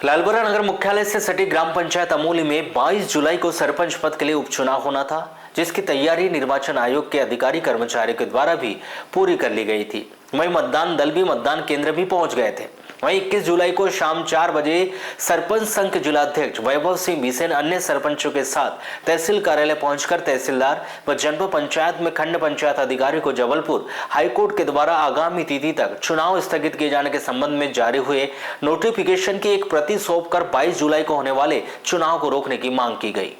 लालगोरा नगर मुख्यालय से सटी ग्राम पंचायत अमोली में 22 जुलाई को सरपंच पद के लिए उपचुनाव होना था, जिसकी तैयारी निर्वाचन आयोग के अधिकारी कर्मचारियों के द्वारा भी पूरी कर ली गई थी। वहीं मतदान दल भी मतदान केंद्र भी पहुंच गए थे। वहीं 21 जुलाई को शाम 4 बजे सरपंच संघ के जिलाध्यक्ष वैभव सिंह बिसेन अन्य सरपंचों के साथ तहसील कार्यालय पहुंचकर तहसीलदार व जनपद पंचायत में खंड पंचायत अधिकारी को जबलपुर हाईकोर्ट के द्वारा आगामी तिथि तक चुनाव स्थगित किए जाने के संबंध में जारी हुए नोटिफिकेशन की एक प्रति सौंपकर 22 जुलाई को होने वाले चुनाव को रोकने की मांग की गई,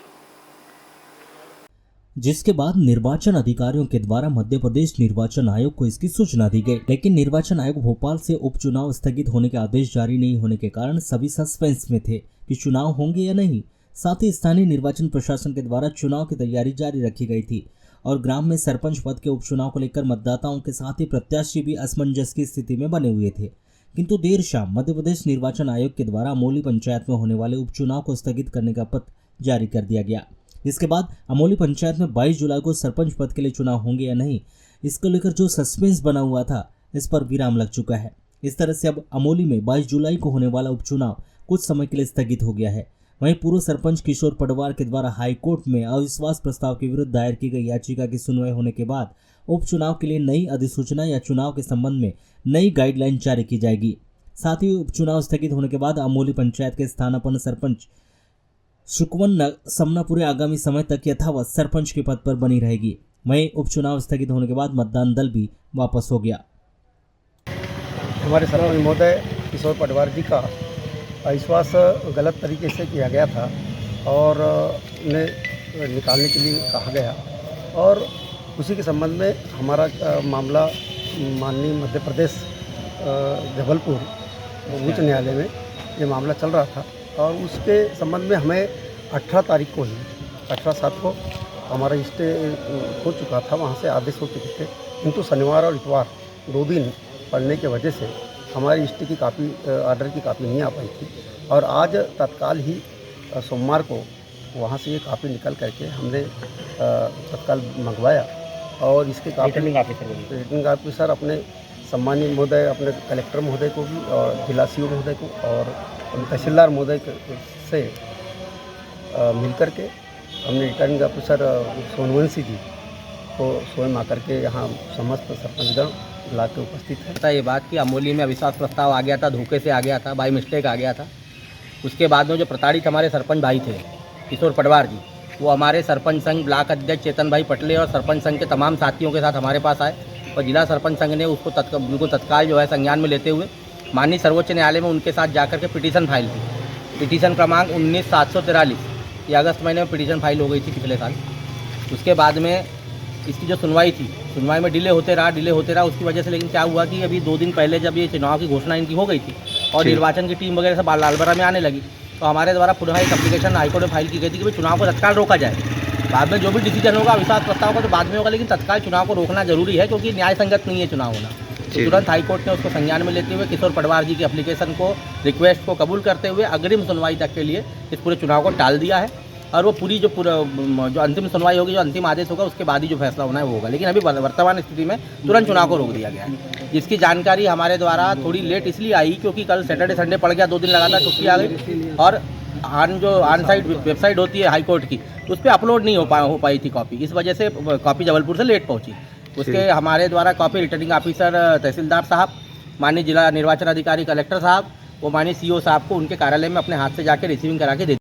जिसके बाद निर्वाचन अधिकारियों के द्वारा मध्य प्रदेश निर्वाचन आयोग को इसकी सूचना दी गई। लेकिन निर्वाचन आयोग भोपाल से उपचुनाव स्थगित होने के आदेश जारी नहीं होने के कारण सभी सस्पेंस में थे कि चुनाव होंगे या नहीं। साथ ही स्थानीय निर्वाचन प्रशासन के द्वारा चुनाव की तैयारी जारी रखी गई थी और ग्राम में सरपंच पद के उपचुनाव को लेकर मतदाताओं के साथ ही प्रत्याशी भी असमंजस की स्थिति में बने हुए थे। किंतु देर शाम मध्य प्रदेश निर्वाचन आयोग के द्वारा अमोली पंचायत में होने वाले उपचुनाव को स्थगित करने का पत्र जारी कर दिया गया। इसके बाद अमोली पंचायत में 22 जुलाई को सरपंच पद के लिए चुनाव होंगे या नहीं, इसको लेकर जो सस्पेंस बना हुआ था इस पर विराम लग चुका है। इस तरह से अब अमोली में 22 जुलाई को होने वाला उपचुनाव कुछ समय के लिए स्थगित हो गया है। वहीं पूर्व सरपंच किशोर पटवार के द्वारा हाईकोर्ट में अविश्वास प्रस्ताव के विरुद्ध दायर की गई याचिका की सुनवाई होने के बाद उपचुनाव के लिए नई अधिसूचना या चुनाव के संबंध में नई गाइडलाइन जारी की जाएगी। साथ ही उपचुनाव स्थगित होने के बाद अमोली पंचायत के स्थानापन्न सरपंच सुकवन समनापुरी आगामी समय तक यथावत सरपंच के पद पर बनी रहेगी। वहीं उपचुनाव स्थगित होने के बाद मतदान दल भी वापस हो गया। हमारे सरपंच महोदय किशोर पटवार जी का अविश्वास गलत तरीके से किया गया था और उन्हें निकालने के लिए कहा गया और उसी के संबंध में हमारा मामला माननीय मध्य प्रदेश जबलपुर उच्च न्यायालय में ये मामला चल रहा था और उसके संबंध में हमें 18 तारीख को ही 18/7 को हमारा स्टे हो चुका था, वहाँ से आदेश हो चुके थे। किंतु शनिवार और इतवार 2 दिन पड़ने की वजह से हमारी स्टे की कापी ऑर्डर की कापी नहीं आ पाई थी और आज तत्काल ही सोमवार को वहाँ से ये कापी निकल करके हमने तत्काल मंगवाया और इसके कापी रिटर्निंग ऑफिसर अपने सम्मानीय महोदय, अपने कलेक्टर महोदय को भी और जिला सीओ महोदय को और तहसीलदार महोदय से मिलकर के हमने रिटर्निंग ऑफिसर सोनवंशी जी को स्वयं आकर के यहाँ समस्त सरपंचगण बुला के उपस्थित है। ये बात कि अमोली में अविश्वास प्रस्ताव आ गया था, धोखे से आ गया था, बाई मिस्टेक आ गया था। उसके बाद में जो प्रताड़ित हमारे सरपंच भाई थे किशोर पटवार जी, वो हमारे सरपंच संघ ब्लॉक अध्यक्ष चेतन भाई पटले और सरपंच संघ के तमाम साथियों के साथ हमारे पास आए और जिला सरपंच संघ ने उसको बिल्कुल तत्काल जो है संज्ञान में लेते हुए माननीय सर्वोच्च न्यायालय में उनके साथ जाकर के पिटीशन फाइल की। पिटीशन क्रमांक 19/743 ये अगस्त महीने में पिटीशन फाइल हो गई थी पिछले साल। उसके बाद में इसकी जो सुनवाई थी, सुनवाई में डिले होते रहा उसकी वजह से। लेकिन क्या हुआ कि अभी 2 दिन पहले जब ये चुनाव की घोषणा इनकी हो गई थी और निर्वाचन की टीम वगैरह सब लालबरा में आने लगी तो हमारे द्वारा पुनः एक एप्लीकेशन हाईकोर्ट में फाइल की गई थी कि भाई चुनाव को तत्काल रोका जाए। बाद में जो भी डिसीजन होगा अविश्वास प्रस्ताव का तो बाद में होगा, लेकिन तत्काल चुनाव को रोकना जरूरी है क्योंकि न्याय संगत नहीं है चुनाव होना। तो तुरंत हाईकोर्ट ने उसको संज्ञान में लेते हुए किशोर पटवार जी की एप्लीकेशन को, रिक्वेस्ट को कबूल करते हुए अग्रिम सुनवाई तक के लिए इस पूरे चुनाव को टाल दिया है और वो पूरी जो अंतिम सुनवाई होगी, जो अंतिम आदेश होगा उसके बाद ही जो फैसला होना है वो होगा। लेकिन अभी वर्तमान स्थिति में तुरंत चुनाव को रोक दिया गया है, जिसकी जानकारी हमारे द्वारा थोड़ी लेट इसलिए आई क्योंकि कल सैटरडे संडे पड़ गया, 2 दिन लगातार छुट्टी आ गई और ऑन साइट वेबसाइट होती है हाईकोर्ट की उस पर अपलोड नहीं हो पाई थी कॉपी। इस वजह से कॉपी जबलपुर से लेट पहुंची। उसके हमारे द्वारा कॉपी रिटर्निंग ऑफिसर तहसीलदार साहब, माननीय जिला निर्वाचन अधिकारी कलेक्टर साहब, वो माननीय सीओ साहब को उनके कार्यालय में अपने हाथ से जाकर रिसीविंग करा के दे